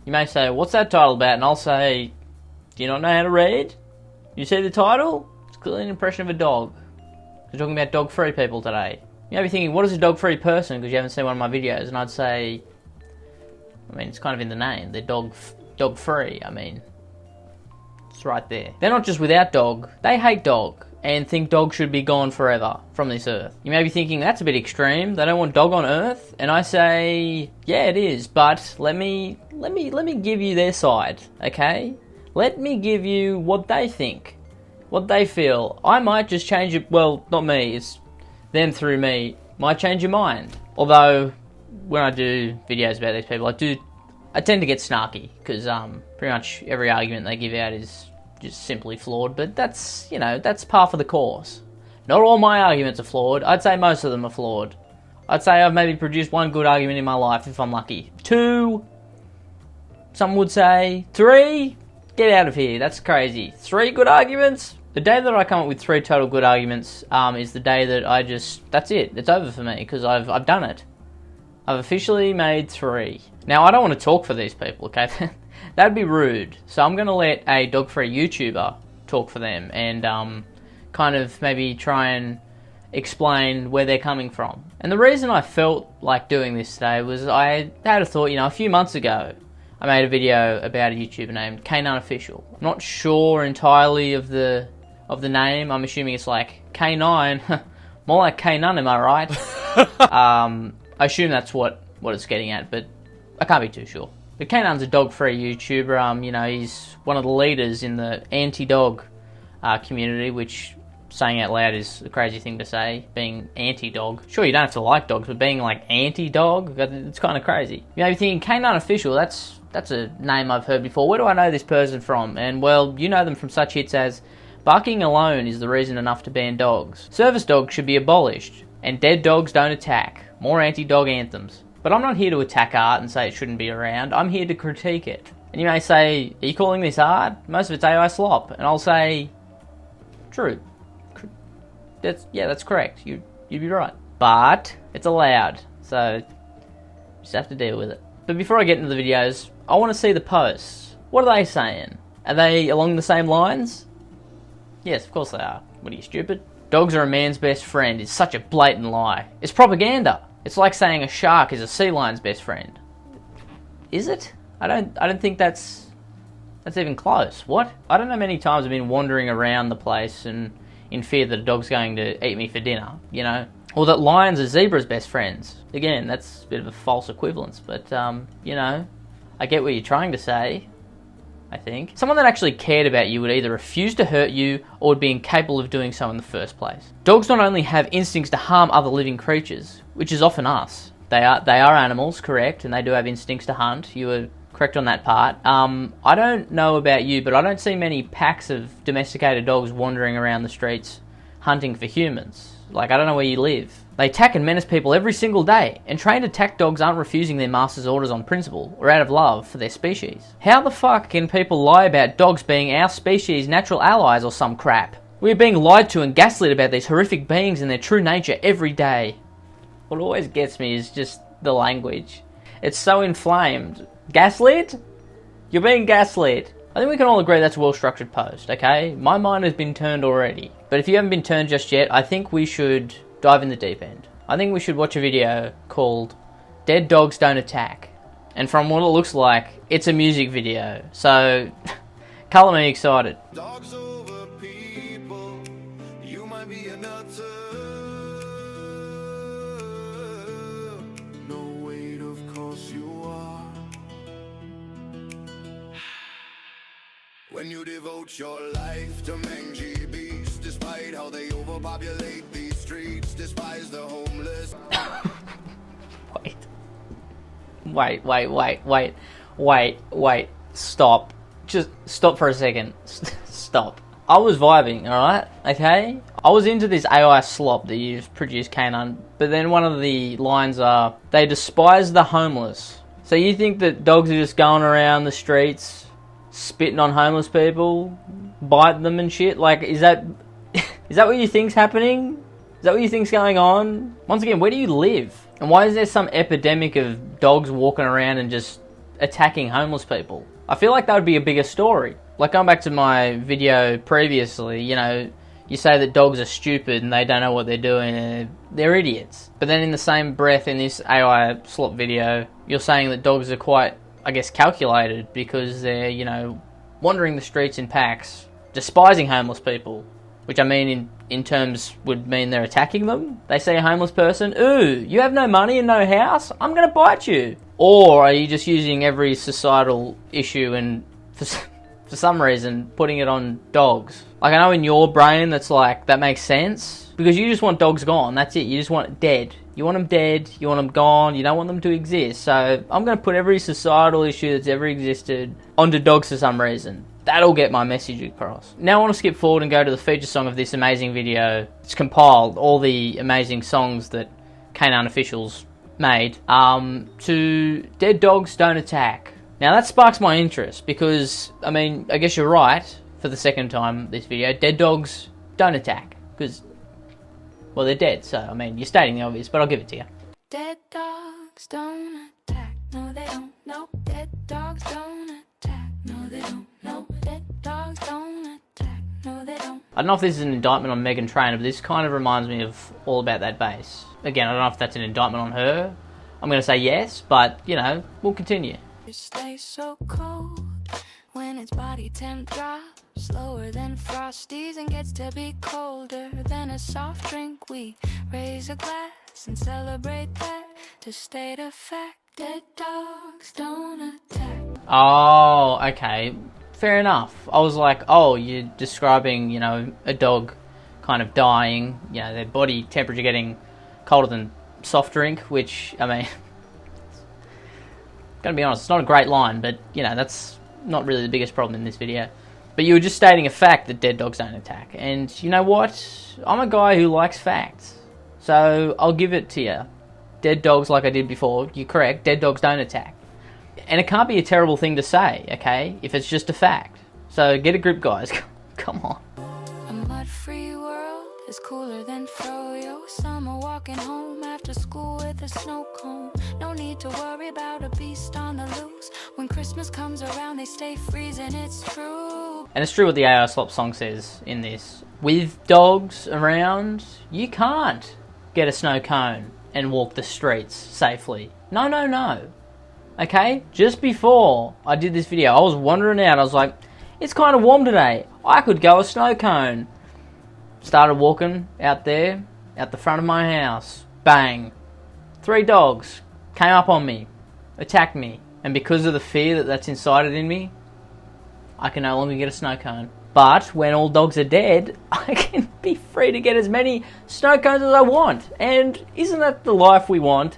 You may say, what's that title about? And I'll say, do you not know how to read? You see the title? It's clearly an impression of a dog. We're talking about dog-free people today. You may be thinking, what is a dog-free person? Because you haven't seen one of my videos. And I'd say, I mean, it's kind of in the name. They're dog-free. I mean, it's right there. They're not just without dog. They hate dog and think dog should be gone forever from this earth. You may be thinking, that's a bit extreme. They don't want dog on earth. And I say, yeah, it is. But let me give you their side, okay? Let me give you what they think, what they feel. I might just change it. Well, not me. It's them through me. Might change your mind. Although, when I do videos about these people, I tend to get snarky because pretty much every argument they give out is just simply flawed. But that's, you know, that's par for the course. Not all my arguments are flawed. I'd say most of them are flawed. I'd say I've maybe produced one good argument in my life if I'm lucky. 2, some would say. 3, get out of here. That's crazy. 3 good arguments? The day that I come up with 3 total good arguments is the day that that's it. It's over for me because I've done it. I've officially made 3. Now, I don't want to talk for these people, okay? That'd be rude. So I'm going to let a dog-free YouTuber talk for them and kind of maybe try and explain where they're coming from. And the reason I felt like doing this today was I had a thought, you know, a few months ago, I made a video about a YouTuber named K9 Official. I'm not sure entirely of the name. I'm assuming it's like K9. More like K9, am I right? I assume that's what it's getting at, but I can't be too sure. But K9's a dog-free YouTuber. You know, he's one of the leaders in the anti-dog community, which, saying out loud, is a crazy thing to say, being anti-dog. Sure, you don't have to like dogs, but being like anti-dog, it's kind of crazy. You may be thinking, K9 Official, that's a name I've heard before. Where do I know this person from? And, well, you know them from such hits as barking alone is the reason enough to ban dogs. Service dogs should be abolished. And dead dogs don't attack. More anti-dog anthems. But I'm not here to attack art and say it shouldn't be around. I'm here to critique it. And you may say, are you calling this art? Most of it's AI slop. And I'll say, true. That's correct. You'd be right. But it's allowed. So you just have to deal with it. But before I get into the videos, I want to see the posts. What are they saying? Are they along the same lines? Yes, of course they are. What are you, stupid? Dogs are a man's best friend is such a blatant lie. It's propaganda. It's like saying a shark is a sea lion's best friend. Is it? I don't think that's even close. What? I don't know how many times I've been wandering around the place and in fear that a dog's going to eat me for dinner, you know? Or that lions are zebras' best friends. Again, that's a bit of a false equivalence, but, you know, I get what you're trying to say, I think. Someone that actually cared about you would either refuse to hurt you or would be incapable of doing so in the first place. Dogs not only have instincts to harm other living creatures, which is often us. They are animals, correct, and they do have instincts to hunt. You were correct on that part. I don't know about you, but I don't see many packs of domesticated dogs wandering around the streets hunting for humans. Like, I don't know where you live. They attack and menace people every single day, and trained attack dogs aren't refusing their master's orders on principle, or out of love for their species. How the fuck can people lie about dogs being our species' natural allies or some crap? We're being lied to and gaslit about these horrific beings and their true nature every day. What always gets me is just the language. It's so inflamed. Gaslit? You're being gaslit. I think we can all agree that's a well-structured post, okay? My mind has been turned already. But if you haven't been turned just yet, I think we should dive in the deep end. I think we should watch a video called Dead Dogs Don't Attack. And from what it looks like, it's a music video. So, colour me excited. Dogs over people, you might be a nutter. No, wait, of course you are. When you devote your life to mangy beasts, despite how they overpopulate these streets, despise the homeless. Wait. Stop. Just stop for a second. Stop. I was vibing, alright? Okay? I was into this AI slop that you've produced, K9, but then one of the lines are, they despise the homeless. So you think that dogs are just going around the streets, spitting on homeless people, biting them and shit? Like, is that what you think's happening? Is that what you think's going on? Once again, where do you live? And why is there some epidemic of dogs walking around and just attacking homeless people? I feel like that would be a bigger story. Like going back to my video previously, you know, you say that dogs are stupid and they don't know what they're doing and they're idiots. But then in the same breath in this AI slop video, you're saying that dogs are quite, I guess, calculated because they're, you know, wandering the streets in packs, despising homeless people. Which I mean in terms would mean they're attacking them. They see a homeless person, ooh, you have no money and no house? I'm going to bite you. Or are you just using every societal issue and for some reason putting it on dogs? Like I know in your brain that's like, that makes sense. Because you just want dogs gone, that's it. You just want it dead. You want them dead, you want them gone, you don't want them to exist. So I'm going to put every societal issue that's ever existed onto dogs for some reason. That'll get my message across. Now I want to skip forward and go to the feature song of this amazing video. It's compiled all the amazing songs that Canine Officials made to Dead Dogs Don't Attack. Now that sparks my interest because, I mean, I guess you're right for the second time this video. Dead dogs don't attack because, well, they're dead. So, I mean, you're stating the obvious, but I'll give it to you. Dead dogs don't attack. No, they don't. No, dead dogs don't attack. No, they don't. No, dead dogs don't attack. No, they don't. I don't know if this is an indictment on Megan Trainor, but this kind of reminds me of All About That Bass. Again, I don't know if that's an indictment on her. I'm going to say yes, but, you know, we'll continue. It stays so cold when its body temp drops slower than Frosties and gets to be colder than a soft drink. We raise a glass and celebrate that to state a fact. Dead dogs don't attack. Oh, okay. Fair enough. I was like, oh, you're describing, you know, a dog kind of dying, you know, their body temperature getting colder than soft drink, which, I mean, gonna be honest, it's not a great line, but, you know, that's not really the biggest problem in this video. But you were just stating a fact that dead dogs don't attack. And you know what? I'm a guy who likes facts. So I'll give it to you. Dead dogs, like I did before, you're correct, dead dogs don't attack. And it can't be a terrible thing to say, okay, if it's just a fact. So get a grip, guys. Come on. A mud-free world is cooler than froyo. Summer walking home after school with a snow cone. No need to worry about a beast on the loose. When Christmas comes around, they stay freezing, it's true. And it's true what the AI Slop song says in this. With dogs around, you can't get a snow cone and walk the streets safely. No, no, no. Okay? Just before I did this video, I was wandering out. I was like, it's kind of warm today. I could go a snow cone. Started walking out there, out the front of my house. Bang. 3 dogs came up on me, attacked me. And because of the fear that's incited in me, I can no longer get a snow cone. But when all dogs are dead, I can be free to get as many snow cones as I want. And isn't that the life we want?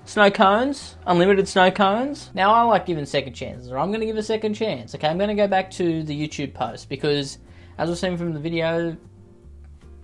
Snow cones, unlimited snow cones. Now I like giving second chances, or I'm going to give a second chance. Okay, I'm going to go back to the YouTube post because, as we've seen from the video,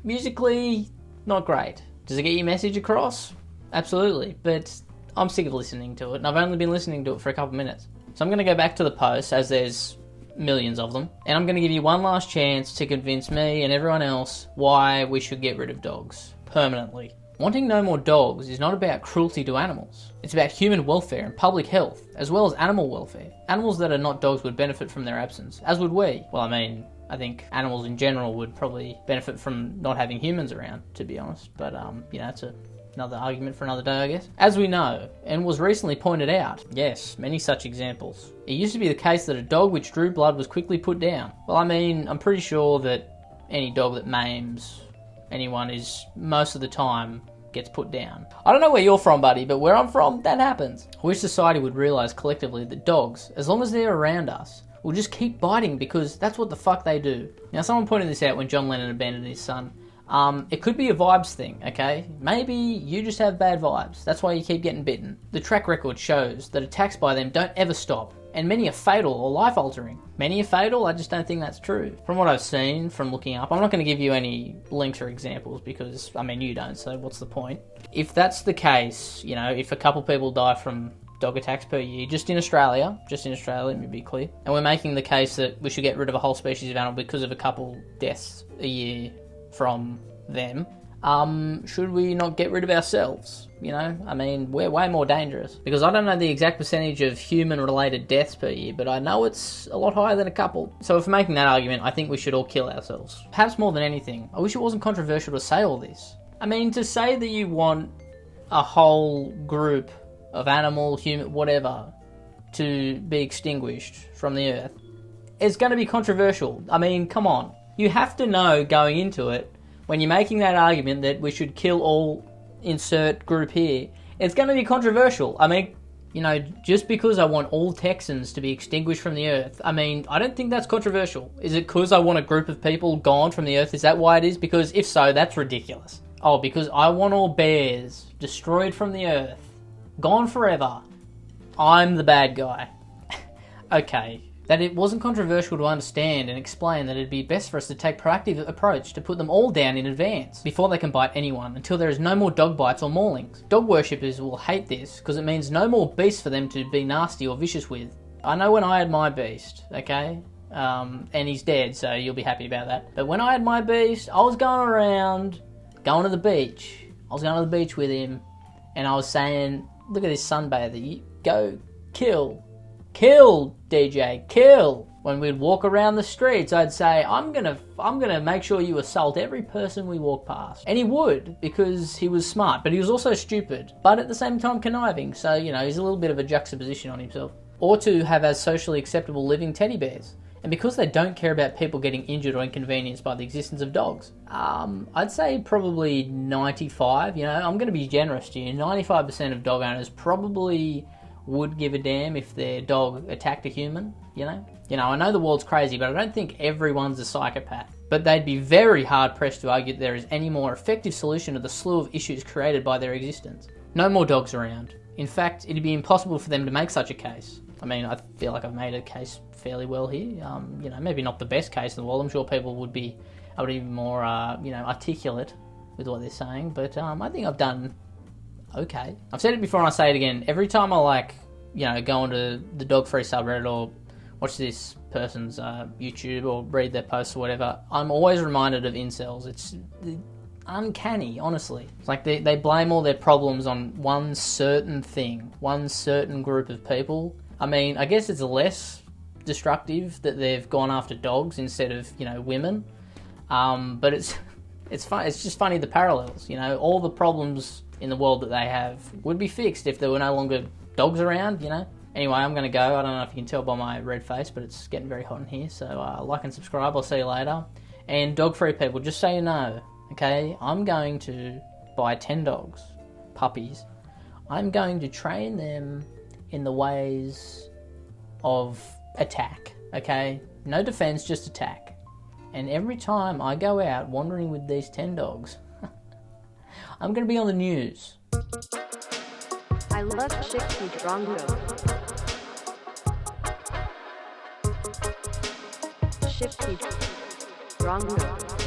musically, not great. Does it get your message across? Absolutely, but I'm sick of listening to it, and I've only been listening to it for a couple minutes. So I'm going to go back to the post, as there's millions of them, and I'm going to give you one last chance to convince me and everyone else why we should get rid of dogs permanently. Wanting no more dogs is not about cruelty to animals. It's about human welfare and public health, as well as animal welfare. Animals that are not dogs would benefit from their absence, as would we. Well, I mean, I think animals in general would probably benefit from not having humans around, to be honest. But, you know, that's another argument for another day, I guess. As we know, and was recently pointed out, yes, many such examples. It used to be the case that a dog which drew blood was quickly put down. Well, I mean, I'm pretty sure that any dog that maims anyone is, most of the time, gets put down. I don't know where you're from, buddy, but where I'm from, that happens. I wish society would realise collectively that dogs, as long as they're around us, will just keep biting because that's what the fuck they do. Now, someone pointed this out when John Lennon abandoned his son. It could be a vibes thing, okay? Maybe you just have bad vibes. That's why you keep getting bitten. The track record shows that attacks by them don't ever stop, and many are fatal or life-altering. Many are fatal? I just don't think that's true. From what I've seen, from looking up, I'm not going to give you any links or examples because, I mean, you don't, so what's the point? If that's the case, you know, if a couple people die from dog attacks per year, just in Australia, let me be clear, and we're making the case that we should get rid of a whole species of animal because of a couple deaths a year from them, should we not get rid of ourselves? You know, I mean, we're way more dangerous. Because I don't know the exact percentage of human-related deaths per year, but I know it's a lot higher than a couple. So if making that argument, I think we should all kill ourselves. Perhaps more than anything, I wish it wasn't controversial to say all this. I mean, to say that you want a whole group of animal, human, whatever, to be extinguished from the earth, it's going to be controversial. I mean, come on. You have to know going into it, when you're making that argument that we should kill all insert group here, it's going to be controversial. I mean, you know, just because I want all Texans to be extinguished from the earth, I mean, I don't think that's controversial. Is it because I want a group of people gone from the earth? Is that why it is? Because if so, that's ridiculous. Oh, because I want all bears destroyed from the earth, gone forever. I'm the bad guy. Okay. That it wasn't controversial to understand and explain that it'd be best for us to take proactive approach to put them all down in advance before they can bite anyone until there is no more dog bites or maulings. Dog worshippers will hate this because it means no more beasts for them to be nasty or vicious with. I know when I had my beast, okay? And he's dead, so you'll be happy about that. But when I had my beast, I was going around, going to the beach. I was going to the beach with him, and I was saying, look at this sunbather, you go kill, DJ, kill. When we'd walk around the streets, I'd say, I'm gonna make sure you assault every person we walk past. And he would, because he was smart, but he was also stupid, but at the same time conniving, so, you know, he's a little bit of a juxtaposition on himself. Or to have as socially acceptable living teddy bears. And because they don't care about people getting injured or inconvenienced by the existence of dogs. I'd say probably 95, you know, I'm gonna be generous to you, 95% of dog owners probably would give a damn if their dog attacked a human, you know? You know, I know the world's crazy, but I don't think everyone's a psychopath. But they'd be very hard-pressed to argue that there is any more effective solution to the slew of issues created by their existence. No more dogs around. In fact, it'd be impossible for them to make such a case. I mean, I feel like I've made a case fairly well here. You know, maybe not the best case in the world. I'm sure people would be more, you know, articulate with what they're saying. But I think I've done okay. I've said it before and I say it again. Every time I go into the Dogfree subreddit or watch this person's YouTube or read their posts or whatever, I'm always reminded of incels. It's uncanny, honestly. It's like they blame all their problems on one certain thing, one certain group of people. I mean, I guess it's less destructive that they've gone after dogs instead of, you know, women. But it's fun. It's just funny the parallels. You know, all the problems in the world that they have would be fixed if there were no longer dogs around, you know. Anyway, I'm going to go. I don't know if you can tell by my red face, but it's getting very hot in here. So like and subscribe. I'll see you later. And dog-free people, just so you know, okay, I'm going to buy 10 dogs, puppies. I'm going to train them in the ways of attack, okay? No defense, just attack. And every time I go out wandering with these 10 dogs, I'm going to be on the news. I love Shifty Drongo. Shifty Drongo.